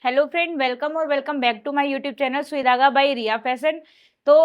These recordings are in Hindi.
हेलो फ्रेंड, वेलकम और welcome back to my YouTube channel Sui Dhaga bye Riya fashion. तो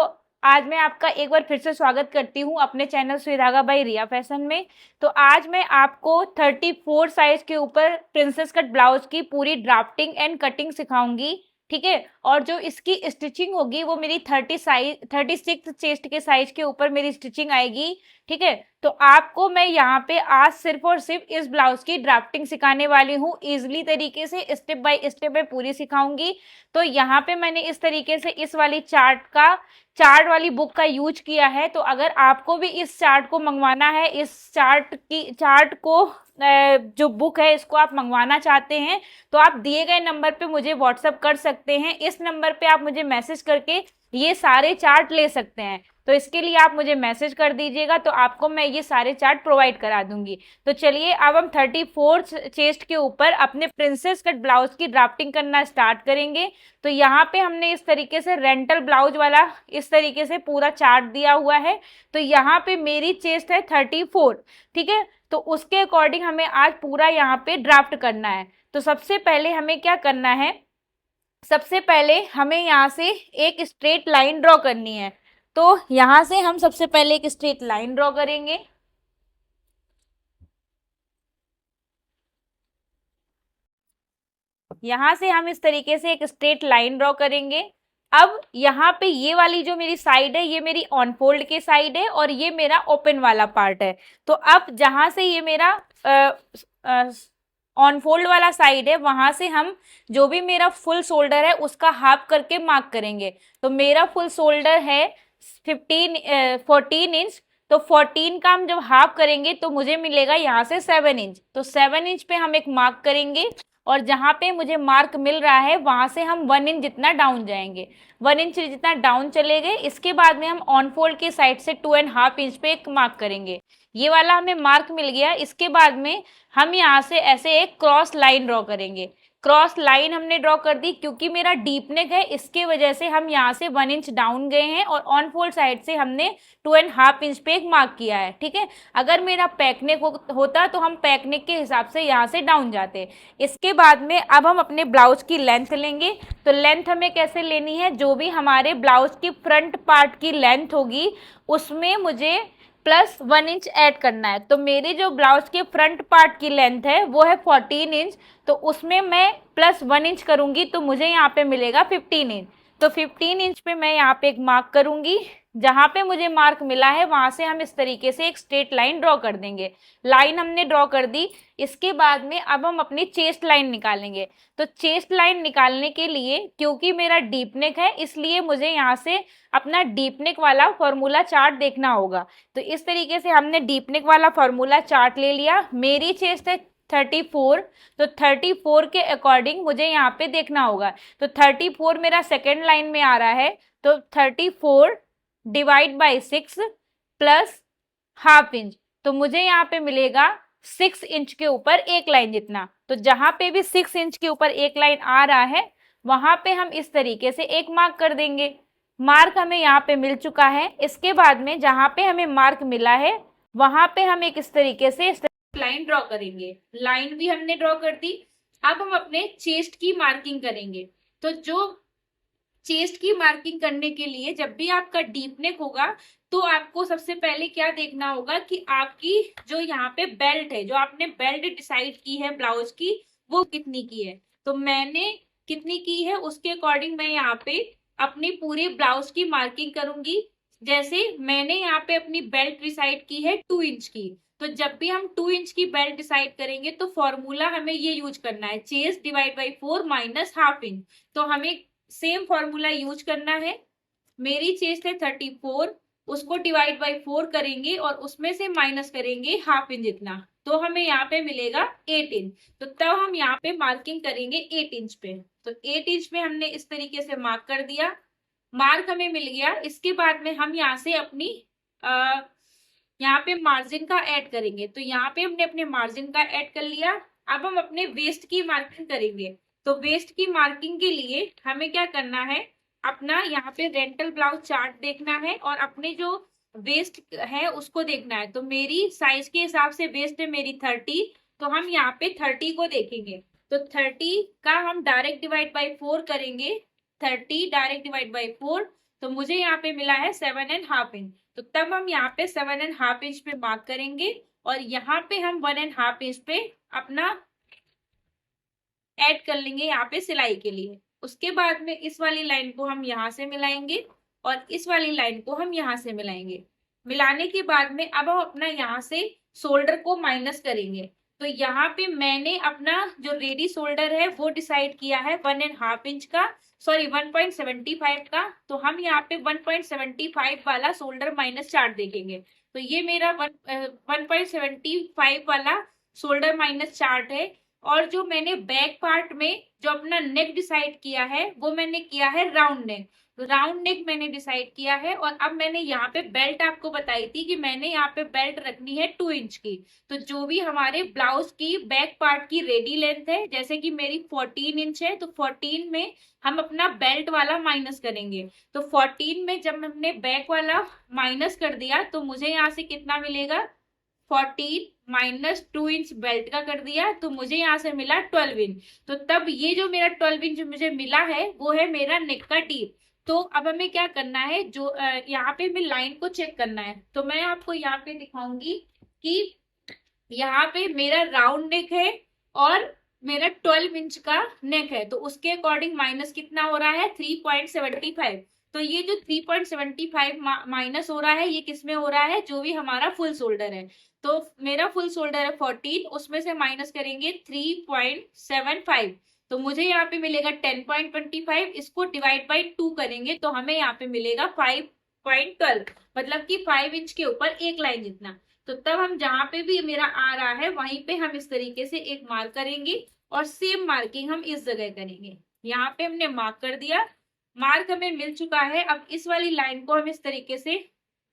आज मैं आपका एक बार फिर से स्वागत करती हूँ अपने चैनल सुई धागा बाय रिया फैशन में। तो आज मैं आपको 34 साइज के ऊपर प्रिंसेस कट ब्लाउज की पूरी ड्राफ्टिंग एंड कटिंग सिखाऊंगी, ठीक है। और जो इसकी स्टिचिंग होगी वो मेरी 36 चेस्ट के साइज के ऊपर मेरी स्टिचिंग आएगी, ठीक है। तो आपको मैं यहाँ पे आज सिर्फ और सिर्फ इस ब्लाउज की ड्राफ्टिंग सिखाने वाली हूँ, इजिली तरीके से स्टेप बाय स्टेप मैं पूरी सिखाऊंगी। तो यहाँ पे मैंने इस तरीके से इस वाली चार्ट वाली बुक का यूज किया है। तो अगर आपको भी इस चार्ट को मंगवाना है, इस चार्ट को जो बुक है इसको आप मंगवाना चाहते हैं, तो आप दिए गए नंबर पे मुझे व्हाट्सअप कर सकते हैं। इस नंबर पे आप मुझे मैसेज करके ये सारे चार्ट ले सकते हैं। तो इसके लिए आप मुझे मैसेज कर दीजिएगा, तो आपको मैं ये सारे चार्ट प्रोवाइड करा दूंगी। तो चलिए अब हम 34 चेस्ट के ऊपर अपने प्रिंसेस कट ब्लाउज की ड्राफ्टिंग करना स्टार्ट करेंगे। तो यहाँ पे हमने इस तरीके से रेंटल ब्लाउज वाला इस तरीके से पूरा चार्ट दिया हुआ है। तो यहाँ पे मेरी चेस्ट है 34, ठीक है। तो उसके अकॉर्डिंग हमें आज पूरा यहाँ पे ड्राफ्ट करना है। तो सबसे पहले हमें क्या करना है, सबसे पहले हमें यहाँ से एक स्ट्रेट लाइन ड्रॉ करनी है। तो यहां से हम सबसे पहले एक स्ट्रेट लाइन ड्रॉ करेंगे। यहां से हम इस तरीके से एक स्ट्रेट लाइन ड्रॉ करेंगे। अब यहाँ पे ये वाली जो मेरी साइड है ये मेरी ऑन फोल्ड की साइड है और ये मेरा ओपन वाला पार्ट है। तो अब जहां से ये मेरा ऑन फोल्ड वाला साइड है वहां से हम जो भी मेरा फुल शोल्डर है उसका हाफ करके मार्क करेंगे। तो मेरा फुल शोल्डर है 14 इंच। तो 14 का हम जब हाफ करेंगे तो मुझे मिलेगा यहाँ से 7 इंच। तो 7 इंच पे हम एक मार्क करेंगे और जहां पे मुझे मार्क मिल रहा है वहां से हम 1 इंच जितना डाउन जाएंगे। 1 इंच जितना डाउन चले गए, इसके बाद में हम ऑन फोल्ड की साइड से 2.5 इंच पे एक मार्क करेंगे। ये वाला हमें मार्क मिल गया। इसके बाद में हम यहाँ से ऐसे एक क्रॉस लाइन ड्रॉ करेंगे। क्रॉस लाइन हमने ड्रॉ कर दी, क्योंकि मेरा डीप नेक है इसके वजह से हम यहाँ से 1 इंच डाउन गए हैं और ऑन फोल्ड साइड से हमने 2.5 इंच पे एक मार्क किया है, ठीक है। अगर मेरा पैक नेक होता तो हम पैक नेक के हिसाब से यहाँ से डाउन जाते। इसके बाद में अब हम अपने ब्लाउज की लेंथ लेंगे। तो लेंथ हमें कैसे लेनी है, जो भी हमारे ब्लाउज की फ्रंट पार्ट की लेंथ होगी उसमें मुझे +1 इंच ऐड करना है। तो मेरे जो ब्लाउज के फ्रंट पार्ट की लेंथ है वो है 14 इंच। तो उसमें मैं +1 इंच करूंगी तो मुझे यहाँ पे मिलेगा 15 इंच। तो 15 इंच पे मैं यहाँ पे एक मार्क करूंगी। जहां पे मुझे मार्क मिला है वहां से हम इस तरीके से एक स्ट्रेट लाइन ड्रॉ कर देंगे। लाइन हमने ड्रॉ कर दी। इसके बाद में अब हम अपनी चेस्ट लाइन निकालेंगे। तो चेस्ट लाइन निकालने के लिए, क्योंकि मेरा डीप नेक है इसलिए मुझे यहाँ से अपना डीप नेक वाला फॉर्मूला चार्ट देखना होगा। तो इस तरीके से हमने डीप नेक वाला फॉर्मूला चार्ट ले लिया। मेरी चेस्ट है 34। तो 34 के अकॉर्डिंग मुझे यहाँ पे देखना होगा। तो 34 मेरा सेकेंड लाइन में आ रहा है। तो 34 डिवाइड बाई 6 +1/2 इंच। तो मुझे यहाँ पे मिलेगा 6 इंच के ऊपर एक लाइन जितना। तो जहां पे भी 6 इंच के ऊपर एक लाइन आ रहा है वहां पे हम इस तरीके से एक मार्क कर देंगे। मार्क हमें यहाँ पे मिल चुका है। इसके बाद में जहां पे हमें मार्क मिला है वहां पे हम एक इस तरीके से लाइन ड्रॉ करेंगे। लाइन भी हमने ड्रॉ कर दी। अब हम अपने चेस्ट की मार्किंग करेंगे। तो जो चेस्ट की मार्किंग करने के लिए जब भी आपका डीप नेक होगा तो आपको सबसे पहले क्या देखना होगा कि आपकी जो यहाँ पे बेल्ट है, जो आपने बेल्ट डिसाइड की है ब्लाउज की, वो कितनी की है। तो मैंने कितनी की है उसके अकॉर्डिंग मैं यहाँ पे अपनी पूरी ब्लाउज की मार्किंग करूंगी। जैसे मैंने यहाँ पे अपनी बेल्ट डिसाइड की है 2 इंच की। तो जब भी हम 2 इंच की बेल्ट डिसाइड करेंगे तो फॉर्मूला हमें ये यूज करना है, चेस्ट डिवाइड बाई 4 -1/2 इंच। तो हमें सेम फॉर्मूला यूज करना है। मेरी चेस्ट है 34, उसको डिवाइड बाई 4 करेंगे और उसमें से माइनस करेंगे 1/2 इंच जितना। तो हमें यहाँ पे मिलेगा 8 इंच। तो तब हम यहाँ पे मार्किंग करेंगे 8 इंच पे। तो 8 इंच पे हमने इस तरीके से मार्क कर दिया। मार्क हमें मिल गया। इसके बाद में हम यहाँ से अपनी यहाँ पे मार्जिन का ऐड करेंगे। तो यहाँ पे हमने अपने मार्जिन का ऐड कर लिया। अब हम अपने वेस्ट की मार्किंग करेंगे। तो वेस्ट की मार्किंग के लिए हमें क्या करना है, अपना यहाँ पे रेंटल ब्लाउज चार्ट देखना है और अपने जो वेस्ट है उसको देखना है। तो मेरी साइज के हिसाब से वेस्ट है मेरी 30। तो हम यहाँ पे 30 को देखेंगे। तो 30 का हम डायरेक्ट डिवाइड बाई 4 करेंगे, 30 डायरेक्ट डिवाइड बाई 4, तो मुझे यहाँ पे मिला है 7.5 इंच। तो तब हम यहाँ पे 7.5 इंच पे मार्क करेंगे और यहाँ पे हम 1.5 इंच पे अपना ऐड कर लेंगे यहाँ पे सिलाई के लिए। उसके बाद में इस वाली लाइन को हम यहाँ से मिलाएंगे और इस वाली लाइन को हम यहाँ से मिलाएंगे। मिलाने के बाद में अब हम अपना यहाँ से शोल्डर को माइनस करेंगे। तो यहाँ पे मैंने अपना जो रेडी शोल्डर है वो डिसाइड किया है 1.5 इंच का, सॉरी 1.75 का। तो हम यहाँ पे 1.75 वाला शोल्डर माइनस चार्ट देखेंगे। तो ये मेरा 1.75 वाला शोल्डर माइनस चार्ट है। और जो मैंने बैक पार्ट में जो अपना नेक डिसाइड किया है वो मैंने किया है राउंड नेक। तो राउंड नेक मैंने डिसाइड किया है। और अब मैंने यहाँ पे बेल्ट आपको बताई थी कि मैंने यहाँ पे बेल्ट रखनी है 2 इंच की। तो जो भी हमारे ब्लाउज की बैक पार्ट की रेडी लेंथ है, जैसे कि मेरी 14 इंच है, तो 14 में हम अपना बेल्ट वाला माइनस करेंगे। तो 14 में जब हमने बैक वाला माइनस कर दिया तो मुझे यहाँ से कितना मिलेगा, 14 माइनस 2 इंच बेल्ट का कर दिया, तो मुझे यहाँ से मिला 12 इंच। तो तब ये जो मेरा 12 इंच मुझे मिला है वो है मेरा नेक का डीप। तो अब हमें क्या करना है, जो यहाँ पे हमें लाइन को चेक करना है। तो मैं आपको यहाँ पे दिखाऊंगी कि यहाँ पे मेरा राउंड नेक है और मेरा 12 इंच का नेक है। तो उसके अकॉर्डिंग माइनस कितना हो रहा है, 3.75। तो ये जो 3.75 माइनस हो रहा है ये किसमें हो रहा है, जो भी हमारा फुल शोल्डर है। तो मेरा फुल शोल्डर है 14, उसमें से माइनस करेंगे 3.75। तो मुझे यहाँ पे मिलेगा 10.25। इसको डिवाइड बाई 2 करेंगे तो हमें यहाँ पे मिलेगा 5.12, मतलब कि 5 इंच के ऊपर एक लाइन जितना। तो तब हम जहां पे भी मेरा आ रहा है वहीं पे हम इस तरीके से एक मार्क करेंगे और सेम मार्किंग हम इस जगह करेंगे। यहाँ पे हमने मार्क कर दिया, मार्क हमें मिल चुका है। अब इस वाली लाइन को हम इस तरीके से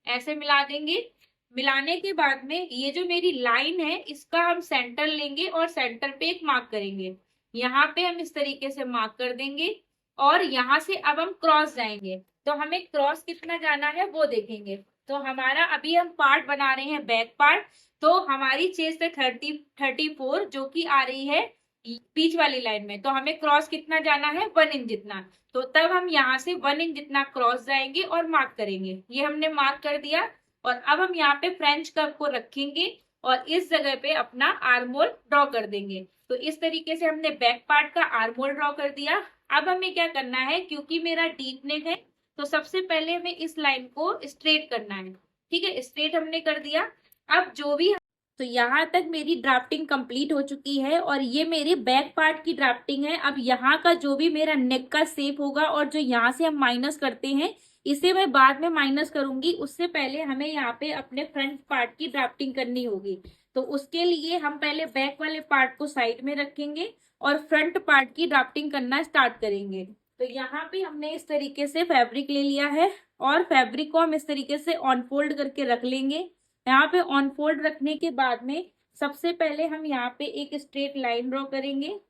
ऐसे मिला देंगे। मिलाने के बाद में ये जो मेरी लाइन है इसका हम सेंटर लेंगे और सेंटर पे एक मार्क करेंगे। यहाँ पे हम इस तरीके से मार्क कर देंगे और यहाँ से अब हम क्रॉस जाएंगे। तो हमें क्रॉस कितना जाना है वो देखेंगे। तो हमारा अभी हम पार्ट बना रहे हैं बैक पार्ट। तो हमारी चेस्ट है 34 जो कि आ रही है बीच वाली लाइन में। तो हमें क्रॉस कितना जाना है, 1 इंच जितना। तो तब हम यहाँ से 1 इंच जितना क्रॉस जाएंगे और मार्क करेंगे। ये हमने मार्क कर दिया और अब हम यहाँ पे फ्रेंच कर्व को रखेंगे और इस जगह पे अपना आर्म होल ड्रॉ कर देंगे। तो इस तरीके से हमने बैक पार्ट का आर्म होल ड्रॉ कर दिया। अब हमें क्या करना है, क्योंकि मेरा डीप नेक है तो सबसे पहले हमें इस लाइन को स्ट्रेट करना है। ठीक है, स्ट्रेट हमने कर दिया। अब जो भी, तो यहाँ तक मेरी ड्राफ्टिंग कंप्लीट हो चुकी है और ये मेरी बैक पार्ट की ड्राफ्टिंग है। अब यहाँ का जो भी मेरा नेक का शेप होगा और जो यहाँ से हम माइनस करते हैं इसे मैं बाद में माइनस करूंगी। उससे पहले हमें यहाँ पे अपने फ्रंट पार्ट की ड्राफ्टिंग करनी होगी। तो उसके लिए हम पहले बैक वाले पार्ट को साइड में रखेंगे और फ्रंट पार्ट की ड्राफ्टिंग करना स्टार्ट करेंगे। तो यहाँ पे हमने इस तरीके से फैब्रिक ले लिया है और फैब्रिक को हम इस तरीके से ऑन फोल्ड करके रख लेंगे। यहाँ पे ऑन फोल्ड रखने के बाद में सबसे पहले हम यहाँ पे एक स्ट्रेट लाइन ड्रॉ करेंगे।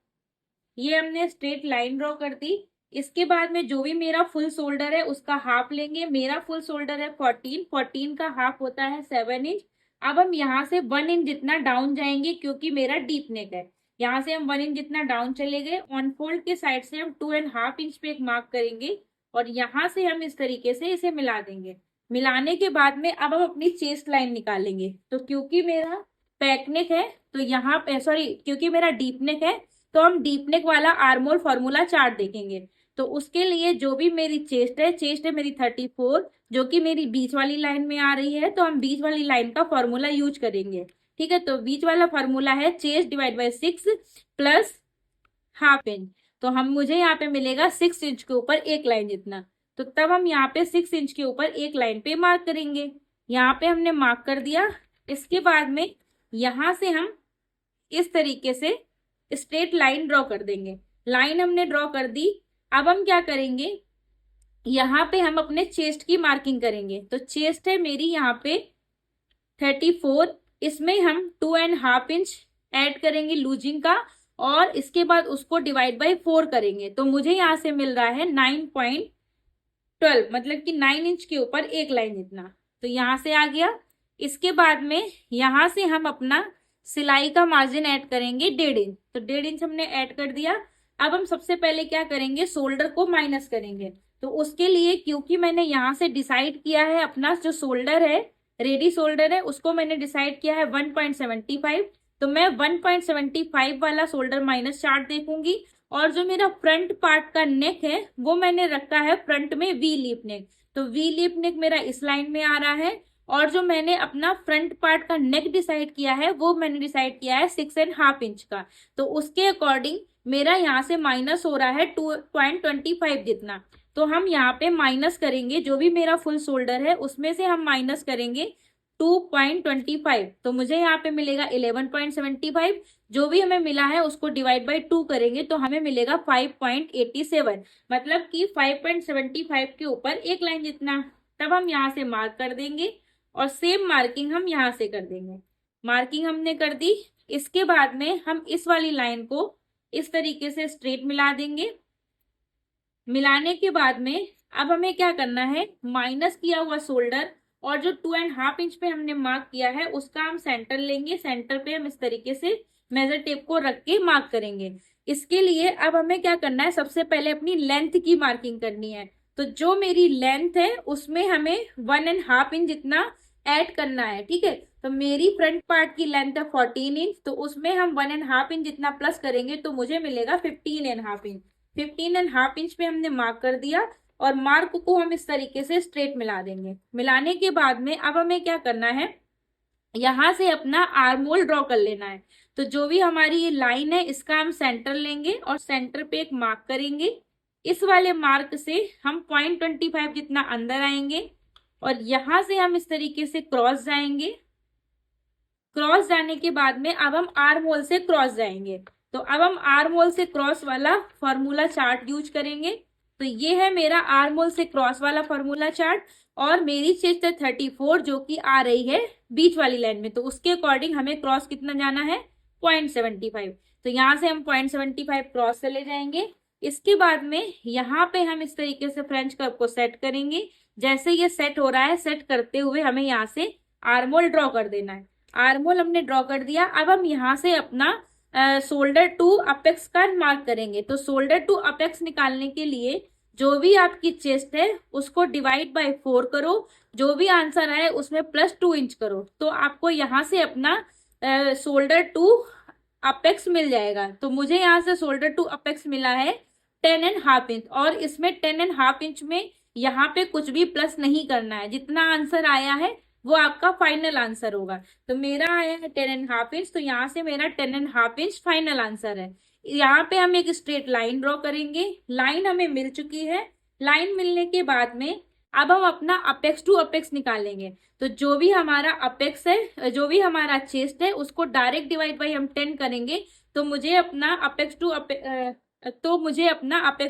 ये हमने स्ट्रेट लाइन ड्रॉ कर दी। इसके बाद में जो भी मेरा फुल शोल्डर है उसका हाफ लेंगे। मेरा फुल शोल्डर है 14 का हाफ होता है 7 इंच। अब हम यहाँ से 1 इंच जितना डाउन जाएंगे क्योंकि मेरा डीप नेक है। यहाँ से हम 1 इंच जितना डाउन चले गए। ऑन फोल्ड के साइड से हम 2.5 इंच पे एक मार्क करेंगे और यहाँ से हम इस तरीके से इसे मिला देंगे। मिलाने के बाद में अब हम अपनी चेस्ट लाइन निकालेंगे। तो क्योंकि मेरा बैक नेक है तो यहाँ पे, सॉरी, क्योंकि मेरा डीप नेक है तो हम डीप नेक वाला आर्म होल फॉर्मूला चार्ट देखेंगे। तो उसके लिए जो भी मेरी चेस्ट है मेरी 34 जो कि मेरी बीच वाली लाइन में आ रही है। तो हम बीच वाली लाइन का फॉर्मूला यूज करेंगे। ठीक है, तो बीच वाला फॉर्मूला है chest divide by 6 plus half inch. तो मुझे यहाँ पे मिलेगा 6 इंच के ऊपर एक लाइन जितना। तो तब हम यहाँ पे 6 इंच के ऊपर एक लाइन पे मार्क करेंगे। यहाँ पे हमने मार्क कर दिया। इसके बाद में यहाँ से हम इस तरीके से स्ट्रेट लाइन ड्रॉ कर देंगे। लाइन हमने ड्रॉ कर दी। अब हम क्या करेंगे, यहाँ पे हम अपने चेस्ट की मार्किंग करेंगे। तो चेस्ट है मेरी यहाँ पे 34, इसमें हम 2.5 इंच ऐड करेंगे लूजिंग का और इसके बाद उसको डिवाइड बाई 4 करेंगे। तो मुझे यहाँ से मिल रहा है 9.12, मतलब कि 9 इंच के ऊपर एक लाइन जितना। तो यहाँ से आ गया। इसके बाद में यहाँ से हम अपना सिलाई का मार्जिन ऐड करेंगे 1.5 इंच, तो 1.5 इंच हमने ऐड कर दिया। अब हम सबसे पहले क्या करेंगे, शोल्डर को माइनस करेंगे। तो उसके लिए क्योंकि मैंने यहाँ से डिसाइड किया है अपना जो शोल्डर है, रेडी शोल्डर है, उसको मैंने डिसाइड किया है 1.75, तो मैं 1.75 वाला शोल्डर माइनस चार्ट देखूंगी। और जो मेरा फ्रंट पार्ट का नेक है वो मैंने रखा है फ्रंट में वी लिप नेक, तो वी लिप नेक मेरा इस लाइन में आ रहा है। और जो मैंने अपना फ्रंट पार्ट का नेक डिसाइड किया है वो मैंने डिसाइड किया है 6.5 इंच का, तो उसके अकॉर्डिंग मेरा यहाँ से माइनस हो रहा है 2.25 जितना। तो हम यहाँ पे माइनस करेंगे, जो भी मेरा फुल शोल्डर है उसमें से हम माइनस करेंगे 2.25, तो मुझे यहाँ पे मिलेगा 11.75। जो भी हमें मिला है उसको डिवाइड बाई 2 करेंगे तो हमें मिलेगा 5.87, मतलब कि 5.75 के ऊपर एक लाइन जितना। तब हम यहाँ से मार्क कर देंगे और सेम मार्किंग हम यहाँ से कर देंगे। मार्किंग हमने कर दी। इसके बाद में हम इस वाली लाइन को इस तरीके से स्ट्रेट मिला देंगे। मिलाने के बाद में अब हमें क्या करना है, माइनस किया हुआ शोल्डर और जो 2.5 इंच पे हमने मार्क किया है उसका हम सेंटर लेंगे। सेंटर पे हम इस तरीके से मेजर टेप को रख के मार्क करेंगे। इसके लिए अब हमें क्या करना है, सबसे पहले अपनी लेंथ की मार्किंग करनी है। तो जो मेरी लेंथ है उसमें हमें 1.5 इंच जितना ऐड करना है, ठीक है। तो मेरी फ्रंट पार्ट की लेंथ है 14 इंच, तो उसमें हम 1.5 इंच जितना प्लस करेंगे तो मुझे मिलेगा 15.5 इंच। 15.5 इंच पे हमने मार्क कर दिया और मार्क को हम इस तरीके से स्ट्रेट मिला देंगे। मिलाने के बाद में अब हमें क्या करना है, यहां से अपना आर्म होल ड्रॉ कर लेना है। तो जो भी हमारी ये लाइन है इसका हम सेंटर लेंगे और सेंटर पे एक मार्क करेंगे। इस वाले मार्क से हम 0.25 जितना अंदर आएंगे और यहां से हम इस तरीके से क्रॉस जाएंगे। क्रॉस जाने के बाद में अब हम आर्म होल से क्रॉस जाएंगे। तो अब हम आर्म होल से क्रॉस वाला फॉर्मूला चार्ट यूज करेंगे। तो ये है मेरा आर्म होल से क्रॉस वाला फॉर्मूला चार्ट और मेरी चेस्ट है 34 जो कि आ रही है बीच वाली लाइन में, तो उसके अकॉर्डिंग हमें क्रॉस कितना जाना है 0.75। तो यहाँ से हम 0.75 क्रॉस चले जाएंगे। इसके बाद में यहाँ पे हम इस तरीके से फ्रेंच कर्व को सेट करेंगे। जैसे ये सेट हो रहा है, सेट करते हुए हमें यहाँ से आर्म होल ड्रॉ कर देना है। आर्म होल हमने ड्रॉ कर दिया। अब हम यहाँ से अपना शोल्डर टू अपेक्स का मार्क करेंगे। तो शोल्डर टू अपेक्स निकालने के लिए जो भी आपकी चेस्ट है उसको डिवाइड बाय 4 करो, जो भी आंसर आए उसमें +2 इंच करो, तो आपको यहाँ से अपना शोल्डर टू अपेक्स मिल जाएगा। तो मुझे यहाँ से शोल्डर टू अपेक्स मिला है 10.5 इंच और इसमें 10.5 इंच में यहाँ पे कुछ भी प्लस नहीं करना है। जितना आंसर आया है वो आपका फाइनल आंसर होगा। तो मेरा आया है 10.5 इंच, तो यहाँ से मेरा 10.5 इंच फाइनल आंसर है। यहाँ पे हम एक स्ट्रेट लाइन ड्रॉ करेंगे। लाइन हमें मिल चुकी है। लाइन मिलने के बाद में अब हम अपना अपेक्स टू अपेक्स निकालेंगे। तो जो भी हमारा अपेक्स है, जो भी हमारा चेस्ट है, उसको डायरेक्ट डिवाइड बाई हम 10 करेंगे तो मुझे अपना अपेक्स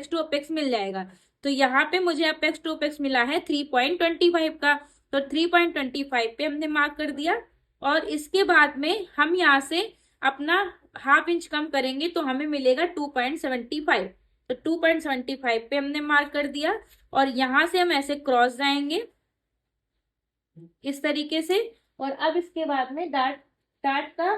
टू अपेक्स मिल जाएगा। तो यहाँ पे मुझे अपेक्स टू अपेक्स मिला है 3.25 का, तो 3.25 पे हमने मार्क कर दिया। और इसके बाद में हम यहाँ से अपना ½ इंच कम करेंगे तो हमें मिलेगा 2.75। तो 2.75 पे हमने मार्क कर दिया और यहाँ से हम ऐसे क्रॉस जाएंगे इस तरीके से। और अब इसके बाद में डार्ट का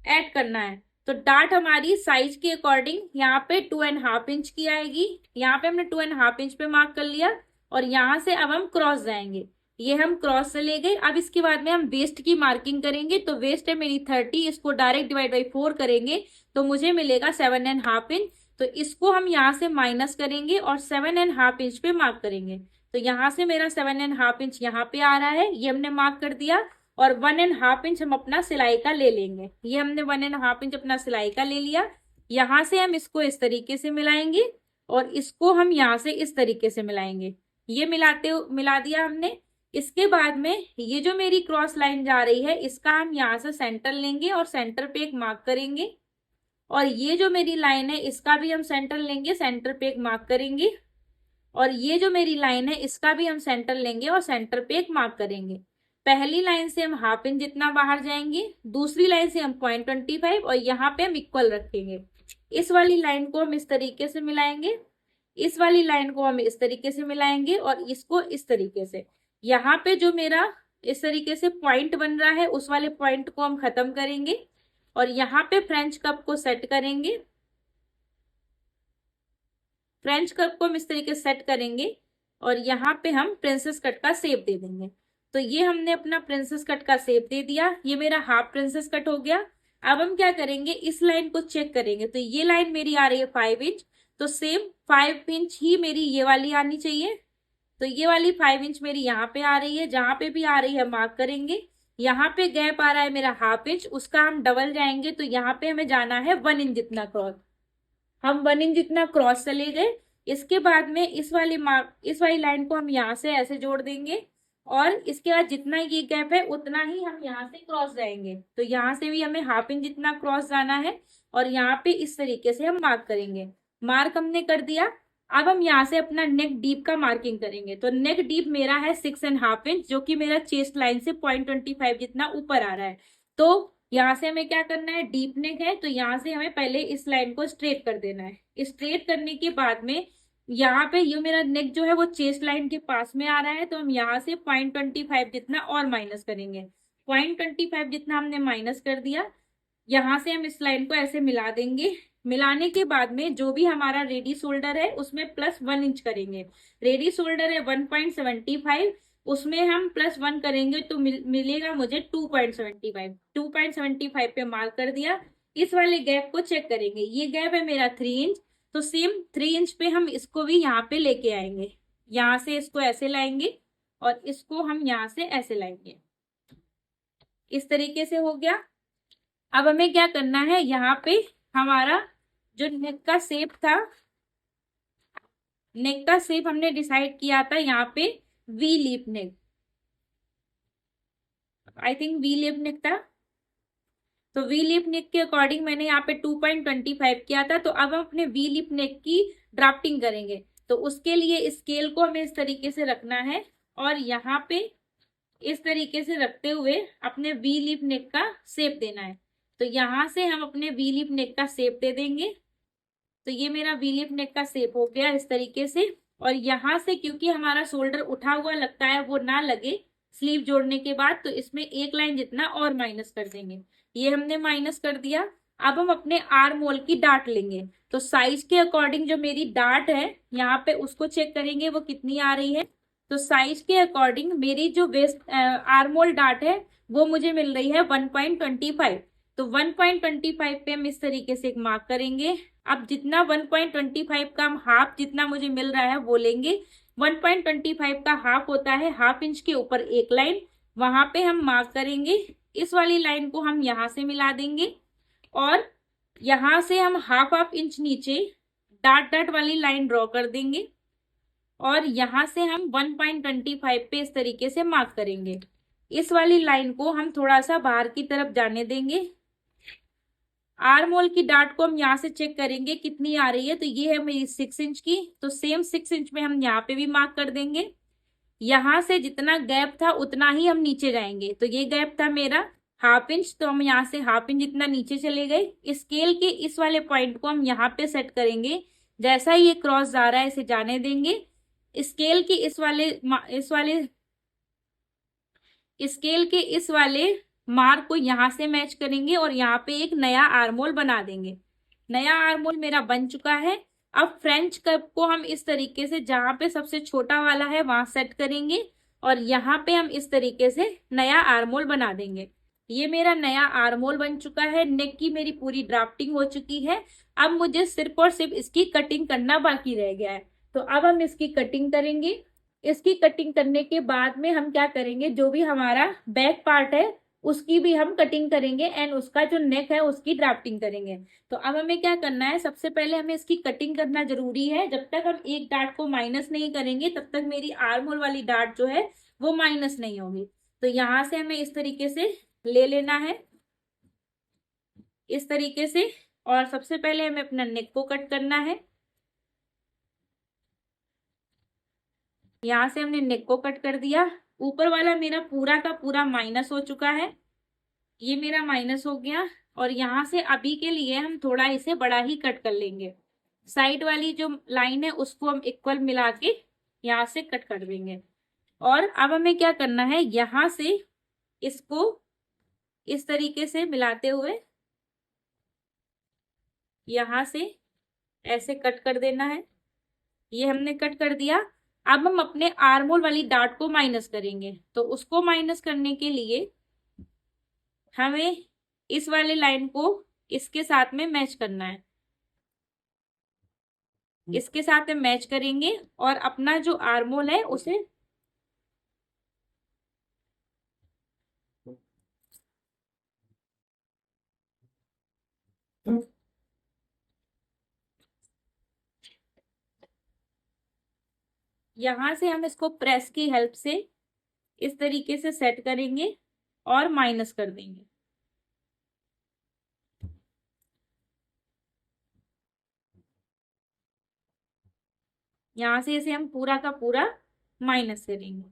ऐड करना है। तो डार्ट हमारी साइज के अकॉर्डिंग यहाँ पे 2.5 इंच की आएगी। यहाँ पे हमने 2.5 इंच पे मार्क कर लिया और यहाँ से अब हम क्रॉस जाएंगे। ये हम क्रॉस से ले गए। अब इसके बाद में हम वेस्ट की मार्किंग करेंगे। तो वेस्ट है मेरी 30, इसको डायरेक्ट डिवाइड बाई 4 करेंगे तो मुझे मिलेगा 7.5 इंच। तो इसको हम यहाँ से माइनस करेंगे और 7.5 इंच पे मार्क करेंगे। तो यहाँ से मेरा 7.5 इंच यहाँ पे आ रहा है, ये हमने मार्क कर दिया। और 1.5 इंच हम अपना सिलाई का ले लेंगे। ये हमने 1.5 इंच अपना सिलाई का ले लिया। यहाँ से हम इसको इस तरीके से मिलाएंगे और इसको हम यहाँ से इस तरीके से मिलाएंगे। ये मिला दिया हमने। इसके बाद में ये जो मेरी क्रॉस लाइन जा रही है इसका हम यहाँ से सेंटर लेंगे और सेंटर पे एक मार्क करेंगे। और ये जो मेरी लाइन है इसका भी हम सेंटर लेंगे, सेंटर पे एक मार्क करेंगे। और ये जो मेरी लाइन है इसका भी हम सेंटर लेंगे और सेंटर पे एक मार्क करेंगे। पहली लाइन से हम ½ इंच जितना बाहर जाएंगे, दूसरी लाइन से हम 0.25 और यहाँ पे हम इक्वल रखेंगे। इस वाली लाइन को हम इस तरीके से मिलाएंगे, इस वाली लाइन को हम इस तरीके से मिलाएंगे और इसको इस तरीके से। यहाँ पे जो मेरा इस तरीके से पॉइंट बन रहा है, उस वाले पॉइंट को हम खत्म करेंगे और यहाँ पे फ्रेंच कप को सेट करेंगे। फ्रेंच कप को हम इस तरीके से सेट करेंगे और यहाँ पे हम प्रिंसेस कट का शेप दे देंगे। तो ये हमने अपना प्रिंसेस कट का शेप दे दिया, ये मेरा हाफ प्रिंसेस कट हो गया। अब हम क्या करेंगे, इस लाइन को चेक करेंगे। तो ये लाइन मेरी आ रही है 5 इंच, तो सेम 5 इंच ही मेरी ये वाली आनी चाहिए। तो ये वाली 5 इंच मेरी यहाँ पे आ रही है, जहां पे भी आ रही है मार्क करेंगे। यहाँ पे गैप आ रहा है मेरा हाफ इंच, उसका हम डबल जाएंगे, तो यहाँ पे हमें जाना है 1 इंच जितना क्रॉस। हम 1 इंच जितना क्रॉस चले गए। इसके बाद में इस वाली लाइन को हम यहाँ से ऐसे जोड़ देंगे और इसके बाद जितना ये गैप है उतना ही हम यहाँ से क्रॉस जाएंगे। तो यहाँ से भी हमें हाफ इंच जितना क्रॉस जाना है और यहाँ पे इस तरीके से हम मार्क करेंगे। मार्क हमने कर दिया। अब हम यहाँ से अपना नेक डीप का मार्किंग करेंगे। तो नेक डीप मेरा है 6.5 इंच, जो कि मेरा चेस्ट लाइन से 0.25 जितना ऊपर आ रहा है। तो यहाँ से हमें क्या करना है, डीप नेक है तो यहाँ से हमें पहले इस लाइन को स्ट्रेट कर देना है। स्ट्रेट करने के बाद में यहाँ पे ये मेरा नेक जो है वो चेस्ट लाइन के पास में आ रहा है, तो हम यहाँ से 0.25 जितना और माइनस करेंगे। 0.25 जितना हमने माइनस कर दिया। यहाँ से हम इस लाइन को ऐसे मिला देंगे। मिलाने के बाद में जो भी हमारा रेडी शोल्डर है उसमें +1 इंच करेंगे। रेडी शोल्डर है 1.75, उसमें हम +1 करेंगे तो मिलेगा मुझे 2.75। 2.75 पे मार्क कर दिया। इस वाले गैप को चेक करेंगे, ये गैप है मेरा 3 इंच, तो सेम 3 इंच पे हम इसको भी यहाँ पे लेके आएंगे। यहाँ से इसको ऐसे लाएंगे और इसको हम यहाँ से ऐसे लाएंगे। इस तरीके से हो गया। अब हमें क्या करना है, यहाँ पे हमारा जो नेक का शेप था, नेक का शेप हमने डिसाइड किया था यहाँ पे we leap neck, I think we leap neck था। तो वी लिप नेक के अकॉर्डिंग मैंने यहाँ पे 2.25 किया था। तो अब हम अपने वी लिप नेक की ड्राफ्टिंग करेंगे। तो उसके लिए स्केल को हमें इस तरीके से रखना है और यहाँ पे इस तरीके से रखते हुए अपने वी लिप नेक का शेप देना है। तो यहाँ से हम अपने वी लिप नेक का शेप दे देंगे। तो ये मेरा वी लिप नेक का शेप हो गया इस तरीके से। और यहाँ से क्योंकि हमारा शोल्डर उठा हुआ लगता है, वो ना लगे स्लीव जोड़ने के बाद, तो इसमें एक लाइन जितना और माइनस कर देंगे। ये हमने माइनस कर दिया। अब हम अपने आर्म होल की डाट लेंगे। तो साइज के अकॉर्डिंग जो मेरी डाट है यहाँ पे उसको चेक करेंगे वो कितनी आ रही है। तो साइज के अकॉर्डिंग मेरी जो वेस्ट आर्म होल डाट है वो मुझे मिल रही है 1.25। तो 1.25 पे हम इस तरीके से एक मार्क करेंगे। अब जितना 1.25 का हम हाफ जितना मुझे मिल रहा है वो लेंगे। 1.25 का हाफ होता है हाफ इंच के ऊपर एक लाइन, वहां पे हम मार्क करेंगे। इस वाली लाइन को हम यहाँ से मिला देंगे और यहाँ से हम हाफ इंच नीचे डाट डाट वाली लाइन ड्रॉ कर देंगे और यहाँ से हम 1.25 पे इस तरीके से मार्क करेंगे। इस वाली लाइन को हम थोड़ा सा बाहर की तरफ जाने देंगे। आर्म होल की डाट को हम यहाँ से चेक करेंगे कितनी आ रही है। तो ये है मेरी 6 इंच की, तो सेम 6 इंच में हम यहाँ पे भी मार्क कर देंगे। यहाँ से जितना गैप था उतना ही हम नीचे जाएंगे। तो ये गैप था मेरा हाफ इंच, तो हम यहाँ से हाफ इंच जितना नीचे चले गए। स्केल के इस वाले पॉइंट को हम यहाँ पे सेट करेंगे। जैसा ही ये क्रॉस जा रहा है इसे जाने देंगे। स्केल के इस वाले मार्क को यहाँ से मैच करेंगे और यहाँ पे एक नया आर्म होल बना देंगे। नया आर्म होल मेरा बन चुका है। अब फ्रेंच कप को हम इस तरीके से जहाँ पे सबसे छोटा वाला है वहां सेट करेंगे और यहाँ पे हम इस तरीके से नया आर्म होल बना देंगे। ये मेरा नया आर्म होल बन चुका है। नेक की मेरी पूरी ड्राफ्टिंग हो चुकी है। अब मुझे सिर्फ और सिर्फ इसकी कटिंग करना बाकी रह गया है। तो अब हम इसकी कटिंग करेंगे। इसकी कटिंग करने के बाद में हम क्या करेंगे, जो भी हमारा बैक पार्ट है उसकी भी हम कटिंग करेंगे एंड उसका जो नेक है उसकी ड्राफ्टिंग करेंगे। तो अब हमें क्या करना है, सबसे पहले हमें इसकी कटिंग करना जरूरी है। जब तक हम एक डार्ट को माइनस नहीं करेंगे तब तक मेरी आर्म होल वाली डार्ट जो है वो माइनस नहीं होगी। तो यहाँ से हमें इस तरीके से ले लेना है, इस तरीके से। और सबसे पहले हमें अपना नेक को कट करना है। यहाँ से हमने नेक को कट कर दिया। ऊपर वाला मेरा पूरा का पूरा माइनस हो चुका है, ये मेरा माइनस हो गया। और यहाँ से अभी के लिए हम थोड़ा इसे बड़ा ही कट कर लेंगे। साइड वाली जो लाइन है उसको हम इक्वल मिला के यहाँ से कट कर देंगे। और अब हमें क्या करना है, यहां से इसको इस तरीके से मिलाते हुए यहां से ऐसे कट कर देना है। ये हमने कट कर दिया। अब हम अपने आर्मोल वाली डार्ट को माइनस करेंगे, तो उसको माइनस करने के लिए हमें इस वाले लाइन को इसके साथ में मैच करना है। इसके साथ में मैच करेंगे और अपना जो आर्मोल है उसे यहां से हम इसको प्रेस की हेल्प से इस तरीके से सेट करेंगे और माइनस कर देंगे। यहां से इसे हम पूरा का पूरा माइनस करेंगे।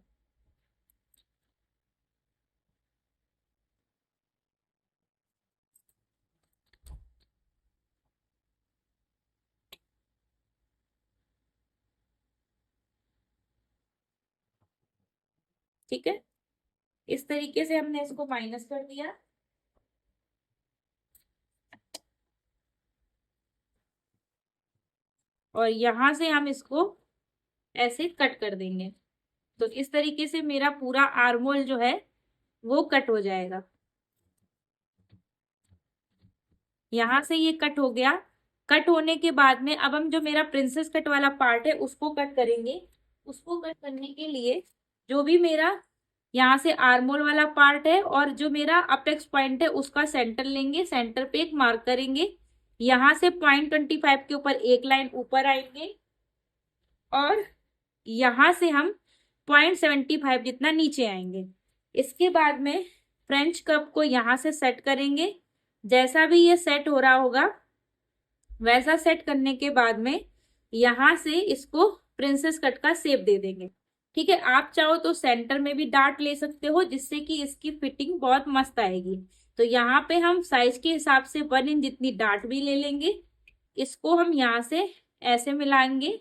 ठीक है, इस तरीके से हमने इसको माइनस कर दिया। और यहां से हम इसको ऐसे कट कर देंगे, तो इस तरीके से मेरा पूरा आर्मोल जो है वो कट हो जाएगा। यहां से ये कट हो गया। कट होने के बाद में अब हम जो मेरा प्रिंसेस कट वाला पार्ट है उसको कट करेंगे। उसको कट करने के लिए जो भी मेरा यहाँ से आर्मोल वाला पार्ट है और जो मेरा अपेक्स पॉइंट है उसका सेंटर लेंगे, सेंटर पे एक मार्क करेंगे। यहाँ से .25 के ऊपर एक लाइन ऊपर आएंगे और यहाँ से हम .75 जितना नीचे आएंगे। इसके बाद में फ्रेंच कर्व को यहाँ से सेट करेंगे। जैसा भी ये सेट हो रहा होगा वैसा सेट करने के बाद में यहां से इसको प्रिंसेस कट का शेप दे देंगे। ठीक है, आप चाहो तो सेंटर में भी डार्ट ले सकते हो जिससे कि इसकी फिटिंग बहुत मस्त आएगी। तो यहाँ पे हम साइज के हिसाब से 1 इंच जितनी डार्ट भी ले लेंगे। इसको हम यहाँ से ऐसे मिलाएंगे,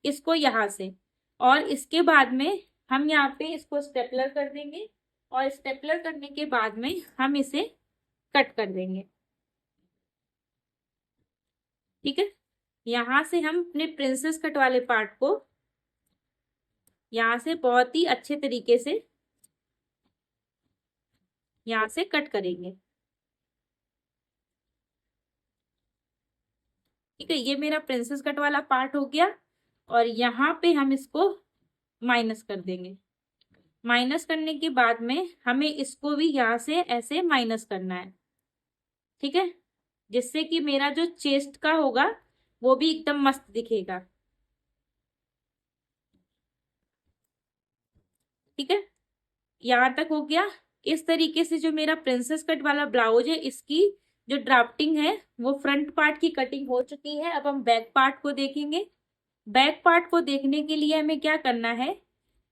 इसको यहाँ से, और इसके बाद में हम यहाँ पे इसको स्टेपलर कर देंगे और स्टेपलर करने के बाद में हम इसे कट कर देंगे। ठीक है, यहाँ से हम अपने प्रिंसेस कट वाले पार्ट को यहाँ से बहुत ही अच्छे तरीके से यहाँ से कट करेंगे। ठीक है, ये मेरा प्रिंसेस कट वाला पार्ट हो गया और यहाँ पे हम इसको माइनस कर देंगे। माइनस करने के बाद में हमें इसको भी यहाँ से ऐसे माइनस करना है। ठीक है, जिससे कि मेरा जो चेस्ट का होगा वो भी एकदम मस्त दिखेगा। ठीक है, यहाँ तक हो गया। इस तरीके से जो मेरा प्रिंसेस कट वाला ब्लाउज है इसकी जो ड्राफ्टिंग है वो फ्रंट पार्ट की कटिंग हो चुकी है। अब हम बैक पार्ट को देखेंगे। बैक पार्ट को देखने के लिए हमें क्या करना है,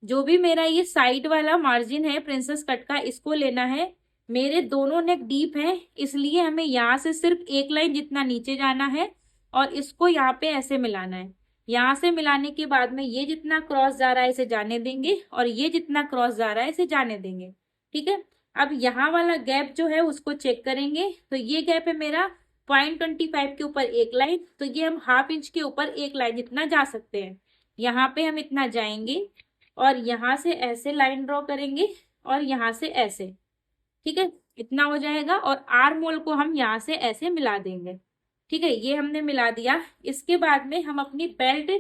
जो भी मेरा ये साइड वाला मार्जिन है प्रिंसेस कट का इसको लेना है। मेरे दोनों नेक डीप हैं इसलिए हमें यहाँ से सिर्फ एक लाइन जितना नीचे जाना है और इसको यहाँ पे ऐसे मिलाना है। यहाँ से मिलाने के बाद में ये जितना क्रॉस जा रहा है इसे जाने देंगे और ये जितना क्रॉस जा रहा है इसे जाने देंगे। ठीक है, अब यहाँ वाला गैप जो है उसको चेक करेंगे। तो ये गैप है मेरा .25 के ऊपर एक लाइन, तो ये हम ½ इंच के ऊपर एक लाइन जितना जा सकते हैं। यहाँ पे हम इतना जाएंगे और यहाँ से ऐसे लाइन ड्रॉ करेंगे और यहाँ से ऐसे। ठीक है, इतना हो जाएगा और आर्म होल को हम यहाँ से ऐसे मिला देंगे। ठीक है, ये हमने मिला दिया। इसके बाद में हम अपनी बेल्ट,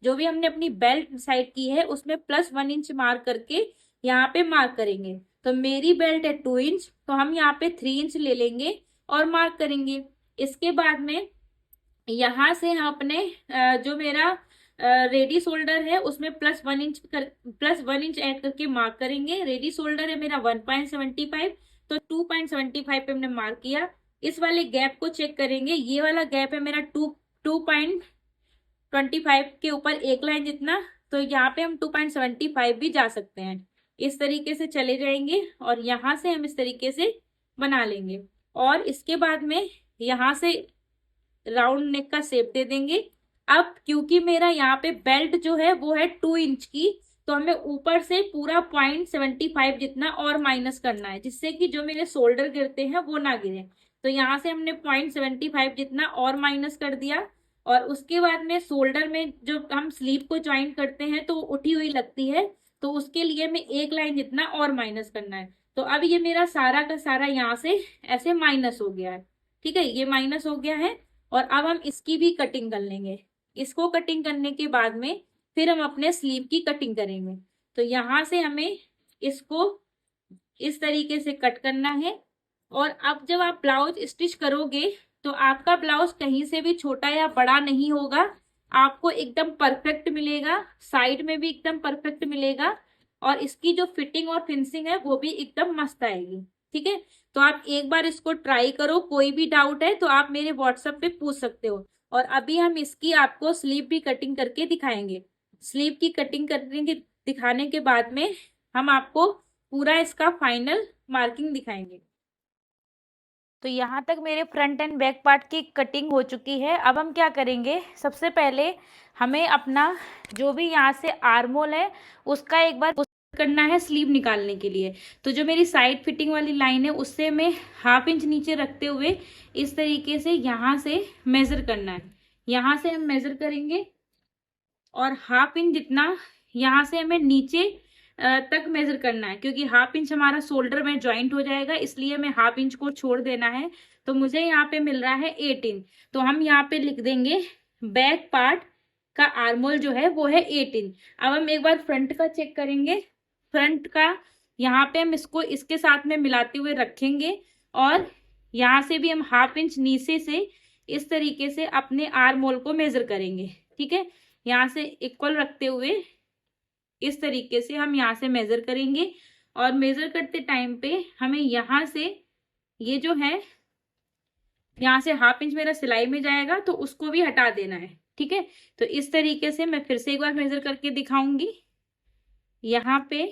जो भी हमने अपनी बेल्ट साइड की है उसमें +1 इंच मार्क करके यहाँ पे मार्क करेंगे। तो मेरी बेल्ट है 2 इंच, तो हम यहाँ पे 3 इंच ले लेंगे और मार्क करेंगे। इसके बाद में यहाँ से हम अपने जो मेरा रेडी शोल्डर है उसमें +1 इंच ऐड करके मार्क करेंगे। रेडी शोल्डर है मेरा 1.75, तो 2.75 पे हमने मार्क किया। इस वाले गैप को चेक करेंगे। ये वाला गैप है मेरा 2.25 के ऊपर एक लाइन जितना, तो यहाँ पे हम 2.75 भी जा सकते हैं। इस तरीके से चले जाएंगे और यहाँ से हम इस तरीके से बना लेंगे और इसके बाद में यहाँ से राउंड नेक का शेप दे देंगे। अब क्योंकि मेरा यहाँ पे बेल्ट जो है वो है 2 इंच की, तो हमें ऊपर से पूरा 0.75 जितना और माइनस करना है, जिससे कि जो मेरे शोल्डर गिरते हैं वो ना गिरे। तो यहाँ से हमने 0.75 जितना और माइनस कर दिया, और उसके बाद में शोल्डर में जो हम स्लीव को ज्वाइन करते हैं तो उठी हुई लगती है, तो उसके लिए हमें एक लाइन जितना और माइनस करना है। तो अब ये मेरा सारा का सारा यहाँ से ऐसे माइनस हो गया है। ठीक है, ये माइनस हो गया है। और अब हम इसकी भी कटिंग कर लेंगे। इसको कटिंग करने के बाद में फिर हम अपने स्लीव की कटिंग करेंगे। तो यहाँ से हमें इसको इस तरीके से कट करना है। और अब जब आप ब्लाउज स्टिच करोगे तो आपका ब्लाउज कहीं से भी छोटा या बड़ा नहीं होगा, आपको एकदम परफेक्ट मिलेगा, साइड में भी एकदम परफेक्ट मिलेगा, और इसकी जो फिटिंग और फिनिशिंग है वो भी एकदम मस्त आएगी। ठीक है, तो आप एक बार इसको ट्राई करो, कोई भी डाउट है तो आप मेरे व्हाट्सएप पे पूछ सकते हो। और अभी हम इसकी आपको स्लीव भी कटिंग करके दिखाएंगे। स्लीव की कटिंग करने के दिखाने के बाद में हम आपको पूरा इसका फाइनल मार्किंग दिखाएंगे। तो यहाँ तक मेरे फ्रंट एंड बैक पार्ट की कटिंग हो चुकी है। अब हम क्या करेंगे, सबसे पहले हमें अपना जो भी यहाँ से आर्म होल है उसका एक बार करना है स्लीव निकालने के लिए। तो जो मेरी साइड फिटिंग वाली लाइन है उससे मैं 1/2 इंच नीचे रखते हुए इस तरीके से यहाँ से मेजर करना है। यहाँ से हम मेजर करेंगे और 1/2 इंच जितना यहाँ से हमें नीचे तक मेजर करना है, क्योंकि 1/2 इंच हमारा शोल्डर में ज्वाइंट हो जाएगा, इसलिए हमें 1/2 इंच को छोड़ देना है। तो मुझे यहाँ पे मिल रहा है 8 इंच। तो हम यहाँ पे लिख देंगे बैक पार्ट का आर्मोल जो है वो है 8 इंच। अब हम एक बार फ्रंट का चेक करेंगे। फ्रंट का यहाँ पे हम इसको इसके साथ में मिलाते हुए रखेंगे, और यहाँ से भी हम 1/2 इंच नीचे से इस तरीके से अपने आर्मोल को मेजर करेंगे। ठीक है, यहाँ से इक्वल रखते हुए इस तरीके से हम यहाँ से मेजर करेंगे। और मेजर करते टाइम पे हमें यहाँ से ये जो है यहाँ से 1/2 इंच मेरा सिलाई में जाएगा, तो उसको भी हटा देना है। ठीक है, तो इस तरीके से मैं फिर से एक बार मेजर करके दिखाऊंगी। यहाँ पे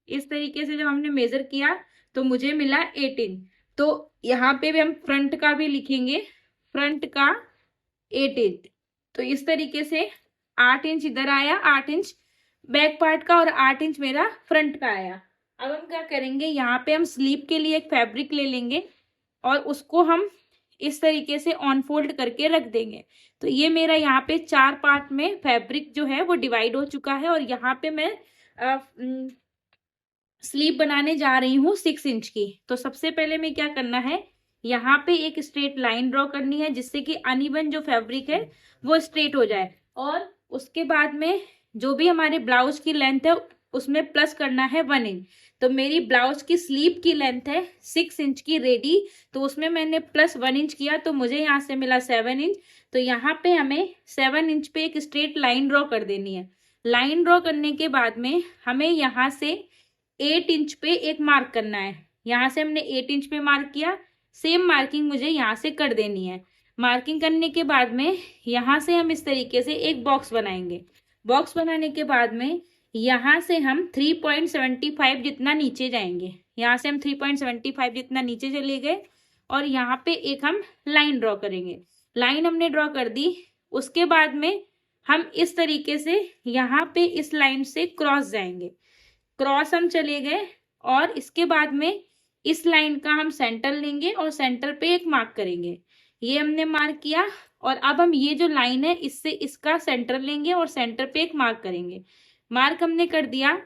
इस तरीके से जब हमने मेजर किया तो मुझे मिला 8 इंच। तो यहाँ पे भी हम फ्रंट का भी लिखेंगे, फ्रंट का 8 इंच। तो इस तरीके से 8 इंच इधर आया, 8 इंच बैक पार्ट का, और 8 इंच मेरा फ्रंट का आया। अब हम क्या करेंगे, यहाँ पे हम स्लीव के लिए एक फैब्रिक ले लेंगे और उसको हम इस तरीके से ऑन फोल्ड करके रख देंगे। तो ये मेरा यहाँ पे 4 पार्ट में फैब्रिक जो है वो डिवाइड हो चुका है, और यहाँ पे मैं स्लीव बनाने जा रही हूँ 6 इंच की। तो सबसे पहले मैं क्या करना है, यहाँ पे एक स्ट्रेट लाइन ड्रॉ करनी है, जिससे कि अनइवन जो फैब्रिक है वो स्ट्रेट हो जाए। और उसके बाद में जो भी हमारे ब्लाउज की लेंथ है उसमें प्लस करना है 1 इंच। तो मेरी ब्लाउज की स्लीव की लेंथ है 6 इंच की रेडी, तो उसमें मैंने प्लस 1 इंच किया, तो मुझे यहाँ से मिला 7 इंच। तो यहाँ पे हमें 7 इंच पे एक स्ट्रेट लाइन ड्रॉ कर देनी है। लाइन ड्रॉ करने के बाद में हमें यहाँ से 8 इंच पे एक मार्क करना है। यहाँ से हमने 8 इंच पे मार्क किया, सेम मार्किंग मुझे यहाँ से कर देनी है। मार्किंग करने के बाद में यहाँ से हम इस तरीके से एक बॉक्स बनाएंगे। बॉक्स बनाने के बाद में यहाँ से हम 3.75 जितना नीचे जाएंगे। यहाँ से हम 3.75 जितना नीचे चले गए, और यहाँ पे एक हम लाइन ड्रॉ करेंगे। लाइन हमने ड्रॉ कर दी, उसके बाद में हम इस तरीके से यहाँ पे इस लाइन से क्रॉस जाएंगे। क्रॉस हम चले गए, और इसके बाद में इस लाइन का हम सेंटर लेंगे और सेंटर पे एक मार्क करेंगे। ये हमने मार्क किया, और अब हम ये जो लाइन है इससे इसका सेंटर लेंगे और सेंटर पे एक मार्क करेंगे। मार्क हमने कर दिया,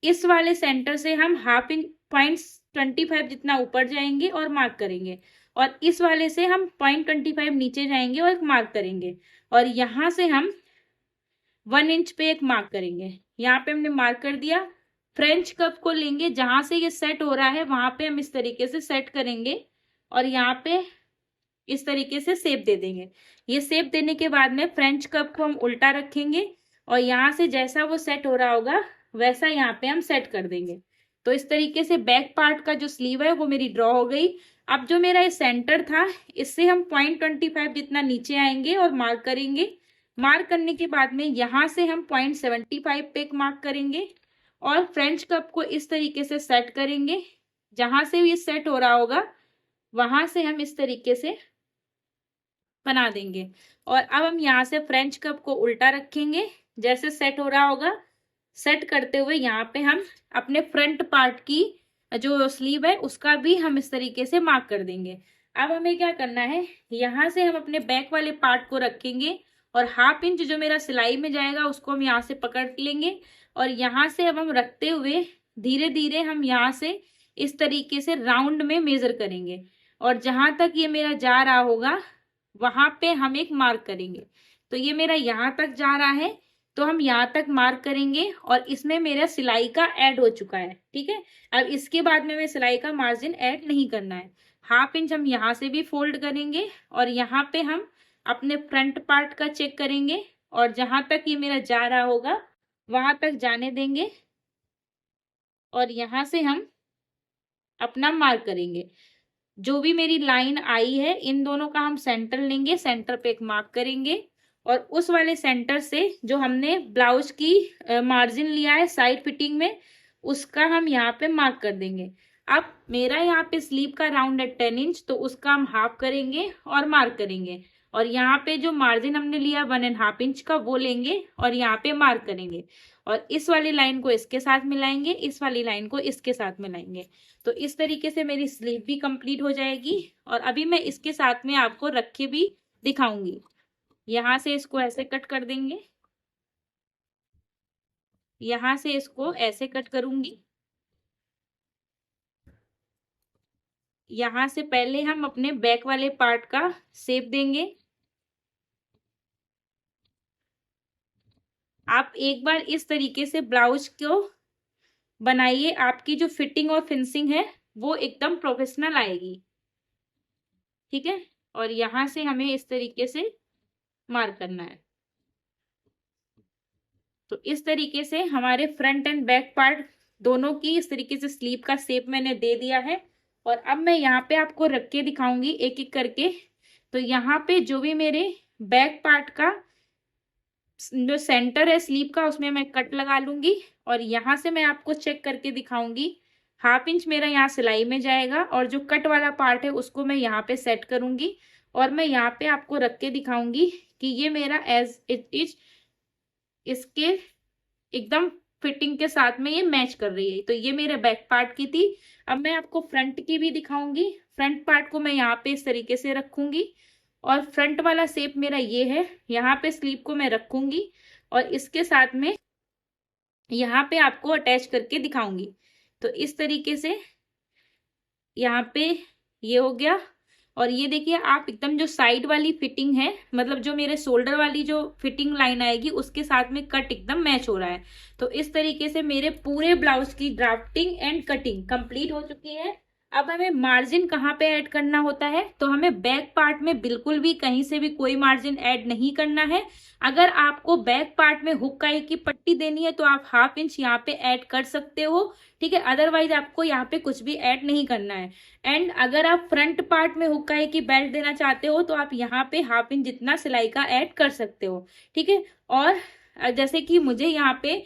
इस वाले सेंटर से हम 1/2 इंच 0.25 जितना ऊपर जाएंगे और मार्क करेंगे, और इस वाले से हम 0.25 नीचे जाएंगे और एक मार्क करेंगे, और यहाँ से हम 1 इंच पे एक मार्क करेंगे। यहाँ पे हमने मार्क कर दिया। फ्रेंच कप को लेंगे, जहां से ये सेट हो रहा है वहां पे हम इस तरीके से सेट करेंगे, और यहाँ पे इस तरीके से शेप दे देंगे। ये शेप देने के बाद में फ्रेंच कप को हम उल्टा रखेंगे, और यहाँ से जैसा वो सेट हो रहा होगा वैसा यहाँ पे हम सेट कर देंगे। तो इस तरीके से बैक पार्ट का जो स्लीव है वो मेरी ड्रॉ हो गई। अब जो मेरा ये सेंटर था इससे हम 0.25 जितना नीचे आएंगे और मार्क करेंगे। मार्क करने के बाद में यहाँ से हम 0.75 पे मार्क करेंगे, और फ्रेंच कप को इस तरीके से सेट करेंगे। जहां से ये सेट हो रहा होगा वहां से हम इस तरीके से बना देंगे। और अब हम यहाँ से फ्रेंच कप को उल्टा रखेंगे, जैसे सेट हो रहा होगा, सेट करते हुए यहाँ पे हम अपने फ्रंट पार्ट की जो स्लीव है उसका भी हम इस तरीके से मार्क कर देंगे। अब हमें क्या करना है, यहाँ से हम अपने बैक वाले पार्ट को रखेंगे और 1/2 इंच जो मेरा सिलाई में जाएगा उसको हम यहाँ से पकड़ लेंगे और यहाँ से अब हम रखते हुए धीरे धीरे हम यहाँ से इस तरीके से राउंड में मेजर करेंगे और जहां तक ये मेरा जा रहा होगा वहां पे हम एक मार्क करेंगे। तो ये मेरा यहाँ तक जा रहा है तो हम यहाँ तक मार्क करेंगे और इसमें मेरा सिलाई का ऐड हो चुका है। ठीक है, अब इसके बाद में हमें सिलाई का मार्जिन ऐड नहीं करना है। 1/2 इंच हम यहाँ से भी फोल्ड करेंगे और यहाँ पे हम अपने फ्रंट पार्ट का चेक करेंगे और जहां तक ये मेरा जा रहा होगा वहां तक जाने देंगे और यहाँ से हम अपना मार्क करेंगे। जो भी मेरी लाइन आई है इन दोनों का हम सेंटर लेंगे, सेंटर पे एक मार्क करेंगे और उस वाले सेंटर से जो हमने ब्लाउज की मार्जिन लिया है साइड फिटिंग में उसका हम यहाँ पे मार्क कर देंगे। अब मेरा यहाँ पे स्लीव का राउंड है 10 इंच तो उसका हम हाफ करेंगे और मार्क करेंगे और यहाँ पे जो मार्जिन हमने लिया 1.5 इंच का वो लेंगे और यहाँ पे मार्क करेंगे और इस वाली लाइन को इसके साथ मिलाएंगे, इस वाली लाइन को इसके साथ मिलाएंगे। तो इस तरीके से मेरी स्लीव भी कंप्लीट हो जाएगी और अभी मैं इसके साथ में आपको रख के भी दिखाऊंगी। यहाँ से इसको ऐसे कट कर देंगे, यहाँ से इसको ऐसे कट करूंगी। यहाँ से पहले हम अपने बैक वाले पार्ट का शेप देंगे। आप एक बार इस तरीके से ब्लाउज को बनाइए, आपकी जो फिटिंग और फिनिशिंग है वो एकदम प्रोफेशनल आएगी। ठीक है, और यहाँ से हमें इस तरीके से मार्क करना है। तो इस तरीके से हमारे फ्रंट एंड बैक पार्ट दोनों की इस तरीके से स्लीव का शेप मैंने दे दिया है और अब मैं यहाँ पे आपको रख के दिखाऊंगी एक एक करके। तो यहाँ पे जो भी मेरे बैक पार्ट का जो सेंटर है स्लीव का उसमें मैं कट लगा लूंगी और यहाँ से मैं आपको चेक करके दिखाऊंगी। 1/2 इंच मेरा यहाँ सिलाई में जाएगा और जो कट वाला पार्ट है उसको मैं यहाँ पे सेट करूंगी और मैं यहाँ पे आपको रख के दिखाऊंगी कि ये मेरा एज इट इज इसके एकदम फिटिंग के साथ में ये मैच कर रही है। तो ये मेरे बैक पार्ट की थी। अब मैं आपको फ्रंट की भी दिखाऊंगी। फ्रंट पार्ट को मैं यहाँ पे इस तरीके से रखूंगी और फ्रंट वाला शेप मेरा ये है। यहाँ पे स्लीव को मैं रखूंगी और इसके साथ में यहाँ पे आपको अटैच करके दिखाऊंगी। तो इस तरीके से यहाँ पे ये हो गया और ये देखिए आप एकदम जो साइड वाली फिटिंग है मतलब जो मेरे शोल्डर वाली जो फिटिंग लाइन आएगी उसके साथ में कट एकदम मैच हो रहा है। तो इस तरीके से मेरे पूरे ब्लाउज की ड्राफ्टिंग एंड कटिंग कंप्लीट हो चुकी है। अब हमें मार्जिन कहाँ पे ऐड करना होता है, तो हमें बैक पार्ट में बिल्कुल भी कहीं से भी कोई मार्जिन ऐड नहीं करना है। अगर आपको बैक पार्ट में हुक काई की पट्टी देनी है तो आप 1/2 इंच यहाँ पे ऐड कर सकते हो। ठीक है, अदरवाइज आपको यहाँ पे कुछ भी ऐड नहीं करना है। एंड अगर आप फ्रंट पार्ट में हुक काई की बेल्ट देना चाहते हो तो आप यहाँ पे 1/2 इंच जितना सिलाई का ऐड कर सकते हो। ठीक है, और जैसे कि मुझे यहाँ पे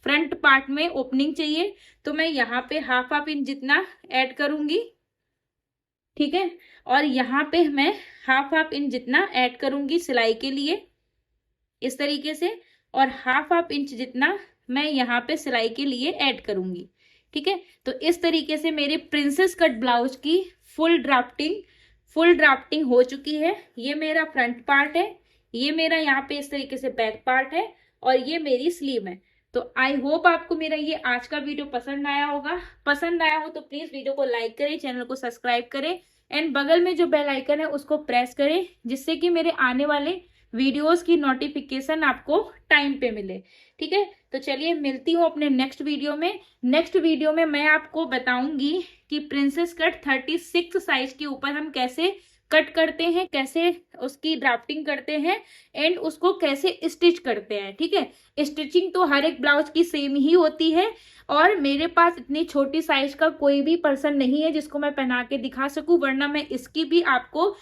फ्रंट पार्ट में ओपनिंग चाहिए तो मैं यहाँ पे 1/2 इंच जितना ऐड करूंगी। ठीक है, और यहाँ पे मैं 1/2 इंच जितना ऐड करूंगी सिलाई के लिए इस तरीके से और 1/2 इंच जितना मैं यहाँ पे सिलाई के लिए ऐड करूंगी। ठीक है, तो इस तरीके से मेरे प्रिंसेस कट ब्लाउज की फुल ड्राफ्टिंग हो चुकी है। ये मेरा फ्रंट पार्ट है, ये मेरा यहाँ पे इस तरीके से बैक पार्ट है और ये मेरी स्लीव है। तो आई होप आपको मेरा ये आज का वीडियो पसंद आया होगा। पसंद आया हो तो प्लीज वीडियो को लाइक करें, चैनल को सब्सक्राइब करें एंड बगल में जो बेल आइकन है उसको प्रेस करें जिससे कि मेरे आने वाले वीडियोस की नोटिफिकेशन आपको टाइम पे मिले। ठीक है, तो चलिए मिलती हूँ अपने नेक्स्ट वीडियो में। नेक्स्ट वीडियो में मैं आपको बताऊंगी कि प्रिंसेस कट 36 साइज के ऊपर हम कैसे कट करते हैं, कैसे उसकी ड्राफ्टिंग करते हैं एंड उसको कैसे स्टिच करते हैं। ठीक है, स्टिचिंग तो हर एक ब्लाउज की सेम ही होती है और मेरे पास इतनी छोटी साइज का कोई भी पर्सन नहीं है जिसको मैं पहना के दिखा सकूं, वरना मैं इसकी भी आपको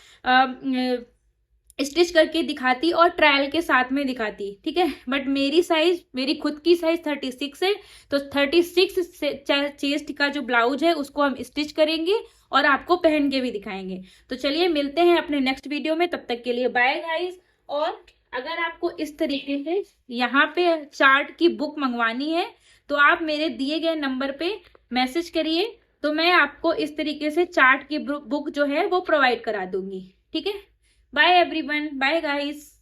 स्टिच करके दिखाती और ट्रायल के साथ में दिखाती। ठीक है, बट मेरी खुद की साइज 36 है तो 36 चेस्ट का जो ब्लाउज है उसको हम स्टिच करेंगे और आपको पहन के भी दिखाएंगे। तो चलिए मिलते हैं अपने नेक्स्ट वीडियो में, तब तक के लिए बाय गाइस। और अगर आपको इस तरीके से यहाँ पे चार्ट की बुक मंगवानी है तो आप मेरे दिए गए नंबर पे मैसेज करिए, तो मैं आपको इस तरीके से चार्ट की बुक जो है वो प्रोवाइड करा दूंगी। ठीक है, बाय एवरीवन, बाय गाइस।